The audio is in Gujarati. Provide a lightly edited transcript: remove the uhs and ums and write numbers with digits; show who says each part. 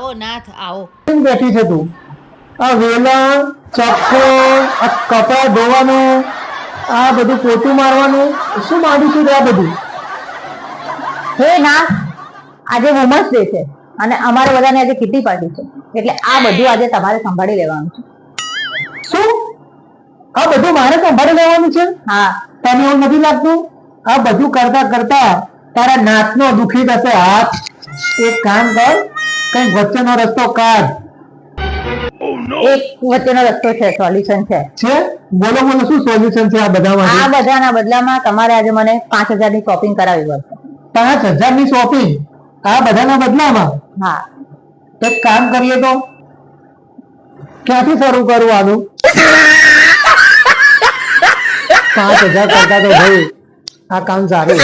Speaker 1: આવો નાથ આવો.
Speaker 2: બેઠી છે તું? આ વેલણ, ચપ્પો, આ કપડા ધોવાનું, આ બધું પોતું મારવાનું, શું માંડું છું આ બધું?
Speaker 3: હે ના, આજે વુમન્સ ડે છે અને અમારે બધાને આજે કિટી પાર્ટી છે, એટલે આ બધું આજે તમારે સંભાળી લેવાનું છે.
Speaker 2: શું આ બધું મારે સંભાળી લેવાનું છે?
Speaker 3: હા.
Speaker 2: તને એવું નથી લાગતું આ બધું કરતા કરતા તારા નાકનો દુખી જશે હાથ? એક કામ કર, કઈક વચ્ચેનો રસ્તો કાઢ.
Speaker 3: એક વચ્ચેનો રસ્તો છે, સોલ્યુશન છે.
Speaker 2: બોલો બોલો, શું સોલ્યુશન છે આ બધામાં?
Speaker 3: આ બધાના બદલામાં તમારે આજે મને 5,000 ની શોપિંગ કરાવવી પડશે.
Speaker 2: 5,000 ની શોપિંગ આ બધાના બદલામાં?
Speaker 3: હા.
Speaker 2: એક કામ કરીએ તો, ક્યાંથી શરૂ કરું આનું? 5,000 કરતા તો ભાઈ આ કામ સારું.